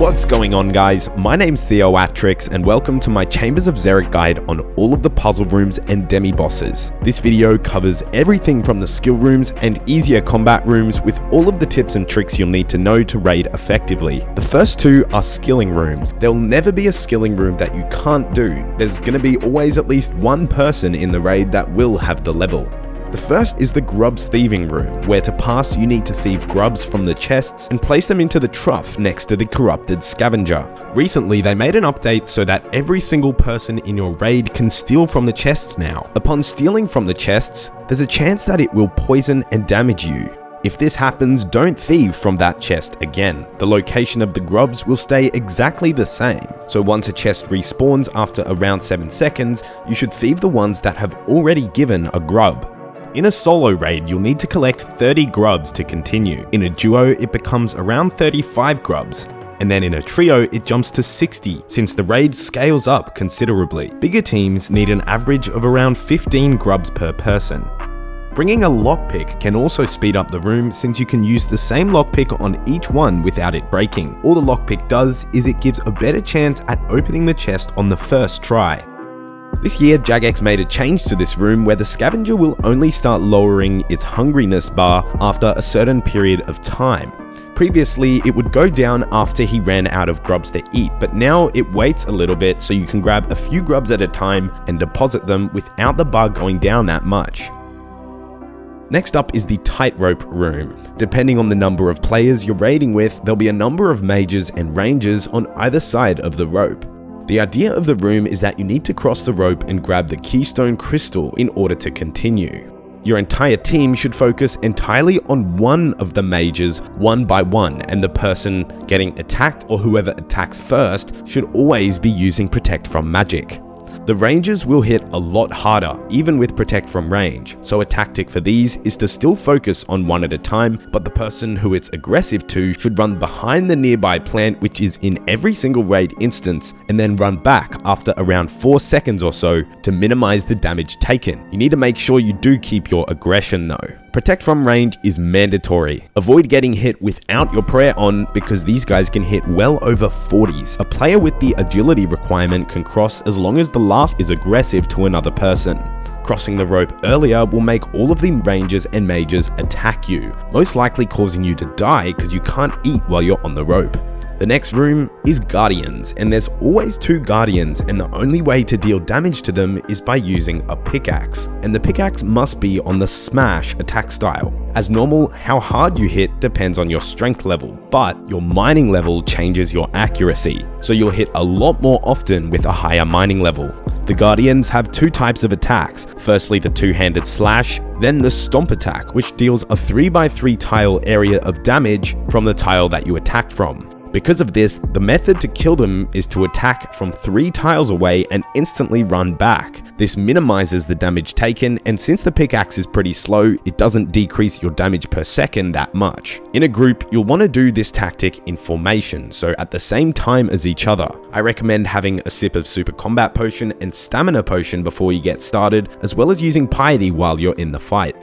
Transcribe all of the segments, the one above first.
What's going on, guys? My name's Theoatrix and welcome to my Chambers of Xeric guide on all of the puzzle rooms and demi-bosses. This video covers everything from the skill rooms and easier combat rooms with all of the tips and tricks you'll need to know to raid effectively. The first two are skilling rooms. There'll never be a skilling room that you can't do. There's gonna be always at least one person in the raid that will have the level. The first is the grubs thieving room, where to pass you need to thieve grubs from the chests and place them into the trough next to the corrupted scavenger. Recently they made an update so that every single person in your raid can steal from the chests now. Upon stealing from the chests, there's a chance that it will poison and damage you. If this happens, don't thieve from that chest again. The location of the grubs will stay exactly the same. So once a chest respawns after around 7 seconds, you should thieve the ones that have already given a grub. In a solo raid, you'll need to collect 30 grubs to continue. In a duo, it becomes around 35 grubs. And then in a trio, it jumps to 60, since the raid scales up considerably. Bigger teams need an average of around 15 grubs per person. Bringing a lockpick can also speed up the room, since you can use the same lockpick on each one without it breaking. All the lockpick does is it gives a better chance at opening the chest on the first try. This year, Jagex made a change to this room where the scavenger will only start lowering its hungriness bar after a certain period of time. Previously, it would go down after he ran out of grubs to eat, but now it waits a little bit so you can grab a few grubs at a time and deposit them without the bar going down that much. Next up is the Tightrope Room. Depending on the number of players you're raiding with, there'll be a number of mages and rangers on either side of the rope. The idea of the room is that you need to cross the rope and grab the keystone crystal in order to continue. Your entire team should focus entirely on one of the mages one by one, and the person getting attacked or whoever attacks first should always be using Protect from magic. The rangers will hit a lot harder, even with Protect from range, so a tactic for these is to still focus on one at a time, but the person who it's aggressive to should run behind the nearby plant, which is in every single raid instance, and then run back after around 4 seconds or so to minimize the damage taken. You need to make sure you do keep your aggression though. Protect from range is mandatory. Avoid getting hit without your prayer on, because these guys can hit well over 40s. A player with the agility requirement can cross as long as the last is aggressive to another person. Crossing the rope earlier will make all of the rangers and mages attack you, most likely causing you to die because you can't eat while you're on the rope. The next room is Guardians, and there's always 2 Guardians, and the only way to deal damage to them is by using a pickaxe. And the pickaxe must be on the smash attack style. As normal, how hard you hit depends on your strength level, but your mining level changes your accuracy, so you'll hit a lot more often with a higher mining level. The Guardians have 2 types of attacks. Firstly, the two-handed slash, then the stomp attack, which deals a 3x3 tile area of damage from the tile that you attacked from. Because of this, the method to kill them is to attack from 3 tiles away and instantly run back. This minimizes the damage taken, and since the pickaxe is pretty slow, it doesn't decrease your damage per second that much. In a group, you'll want to do this tactic in formation, so at the same time as each other. I recommend having a sip of super combat potion and stamina potion before you get started, as well as using piety while you're in the fight.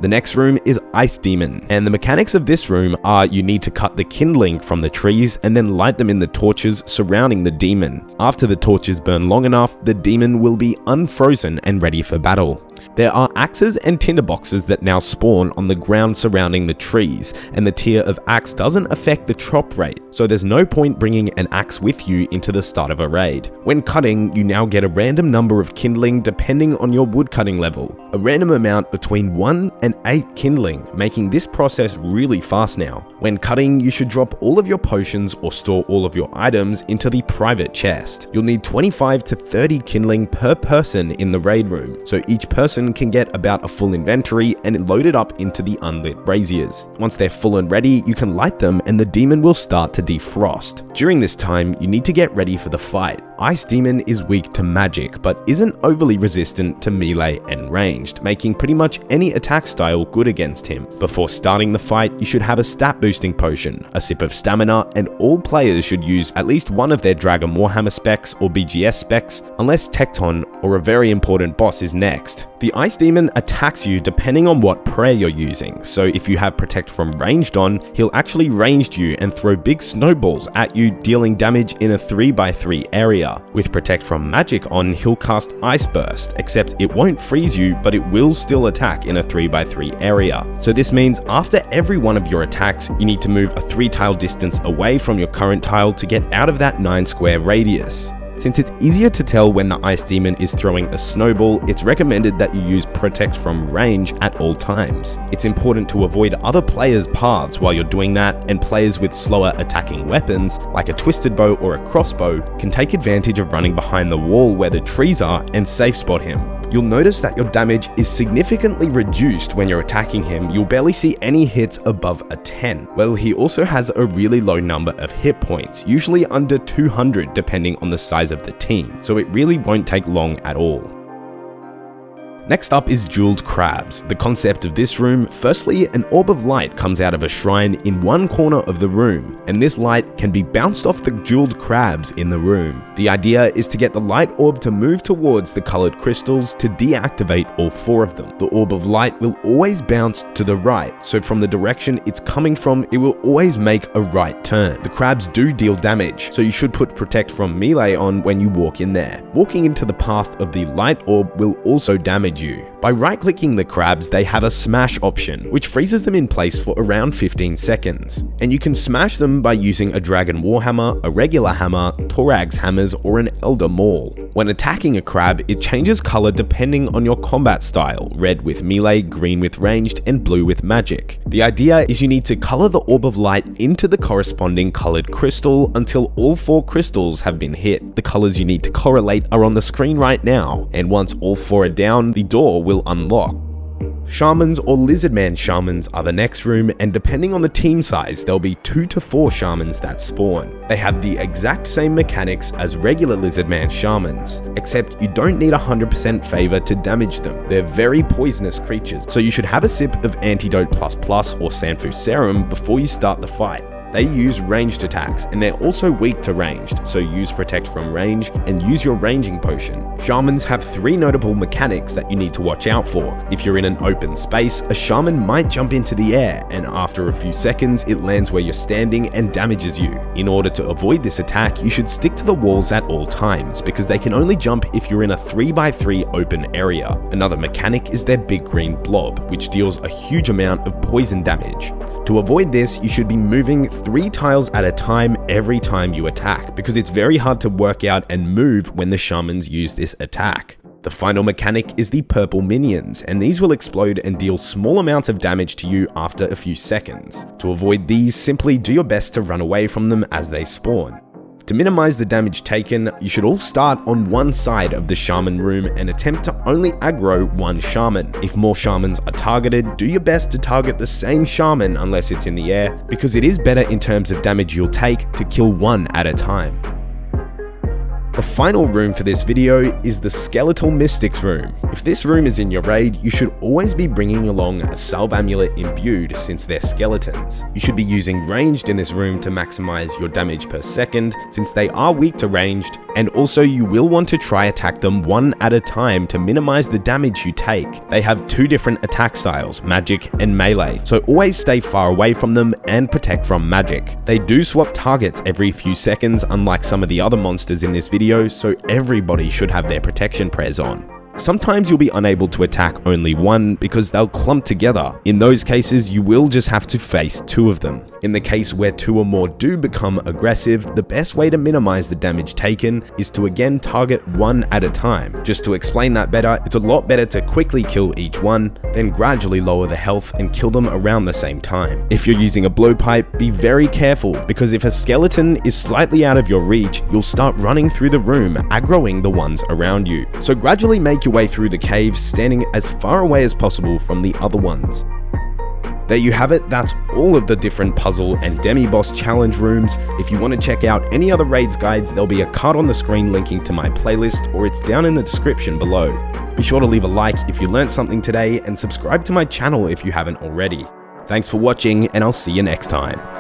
The next room is Ice Demon, and the mechanics of this room are you need to cut the kindling from the trees and then light them in the torches surrounding the demon. After the torches burn long enough, the demon will be unfrozen and ready for battle. There are axes and tinderboxes that now spawn on the ground surrounding the trees, and the tier of axe doesn't affect the chop rate, so there's no point bringing an axe with you into the start of a raid. When cutting, you now get a random number of kindling depending on your woodcutting level, a random amount between 1 and 8 kindling, making this process really fast now. When cutting, you should drop all of your potions or store all of your items into the private chest. You'll need 25 to 30 kindling per person in the raid room, so each person can get about a full inventory and load it up into the unlit braziers. Once they're full and ready, you can light them and the demon will start to defrost. During this time, you need to get ready for the fight. Ice Demon is weak to magic, but isn't overly resistant to melee and ranged, making pretty much any attack style good against him. Before starting the fight, you should have a stat boosting potion, a sip of stamina, and all players should use at least one of their Dragon Warhammer specs or BGS specs, unless Tecton or a very important boss is next. The Ice Demon attacks you depending on what prayer you're using, so if you have Protect from ranged on, he'll actually ranged you and throw big snowballs at you, dealing damage in a 3x3 area. With Protect from magic on, he'll cast Ice Burst, except it won't freeze you, but it will still attack in a 3x3 area. So this means after every one of your attacks, you need to move a 3-tile distance away from your current tile to get out of that 9 square radius. Since it's easier to tell when the Ice Demon is throwing a snowball, it's recommended that you use Protect from range at all times. It's important to avoid other players' paths while you're doing that, and players with slower attacking weapons, like a twisted bow or a crossbow, can take advantage of running behind the wall where the trees are and safe spot him. You'll notice that your damage is significantly reduced when you're attacking him. You'll barely see any hits above a 10. Well, he also has a really low number of hit points, usually under 200 depending on the size of the team, so it really won't take long at all. Next up is Jeweled Crabs. The concept of this room: firstly, an orb of light comes out of a shrine in one corner of the room, and this light can be bounced off the jeweled crabs in the room. The idea is to get the light orb to move towards the colored crystals to deactivate all 4 of them. The orb of light will always bounce to the right, so from the direction it's coming from, it will always make a right turn. The crabs do deal damage, so you should put Protect from melee on when you walk in there. Walking into the path of the light orb will also damage you. By right-clicking the crabs, they have a smash option, which freezes them in place for around 15 seconds. And you can smash them by using a Dragon Warhammer, a regular hammer, Torag's hammers, or an Elder Maul. When attacking a crab, it changes color depending on your combat style: red with melee, green with ranged, and blue with magic. The idea is you need to color the orb of light into the corresponding colored crystal until all 4 crystals have been hit. The colors you need to correlate are on the screen right now, and once all 4 are down, the door will unlock. Shamans or Lizardman Shamans are the next room, and depending on the team size, there'll be 2 to 4 Shamans that spawn. They have the exact same mechanics as regular Lizardman Shamans, except you don't need 100% favor to damage them. They're very poisonous creatures, so you should have a sip of Antidote ++ or Sanfu Serum before you start the fight. They use ranged attacks, and they're also weak to ranged, so use Protect from range and use your ranging potion. Shamans have 3 notable mechanics that you need to watch out for. If you're in an open space, a shaman might jump into the air, and after a few seconds it lands where you're standing and damages you. In order to avoid this attack, you should stick to the walls at all times, because they can only jump if you're in a 3x3 open area. Another mechanic is their big green blob, which deals a huge amount of poison damage. To avoid this, you should be moving 3 tiles at a time every time you attack, because it's very hard to work out and move when the shamans use this attack. The final mechanic is the purple minions, and these will explode and deal small amounts of damage to you after a few seconds. To avoid these, simply do your best to run away from them as they spawn. To minimize the damage taken, you should all start on one side of the shaman room and attempt to only aggro one shaman. If more shamans are targeted, do your best to target the same shaman unless it's in the air, because it is better in terms of damage you'll take to kill one at a time. The final room for this video is the Skeletal Mystics room. If this room is in your raid, you should always be bringing along a Salve Amulet imbued, since they're skeletons. You should be using ranged in this room to maximize your damage per second, since they are weak to ranged, and also you will want to try attack them one at a time to minimize the damage you take. They have 2 different attack styles, magic and melee, so always stay far away from them and protect from magic. They do swap targets every few seconds, unlike some of the other monsters in this video, so everybody should have their protection prayers on. Sometimes you'll be unable to attack only one because they'll clump together. In those cases, you will just have to face 2 of them. In the case where 2 or more do become aggressive, the best way to minimize the damage taken is to again target one at a time. Just to explain that better, it's a lot better to quickly kill each one, then gradually lower the health and kill them around the same time. If you're using a blowpipe, be very careful, because if a skeleton is slightly out of your reach, you'll start running through the room, aggroing the ones around you. So gradually make your way through the cave, standing as far away as possible from the other ones. There you have it, that's all of the different puzzle and Demi-Boss challenge rooms. If you want to check out any other raids guides, there'll be a card on the screen linking to my playlist, or it's down in the description below. Be sure to leave a like if you learned something today, and subscribe to my channel if you haven't already. Thanks for watching, and I'll see you next time.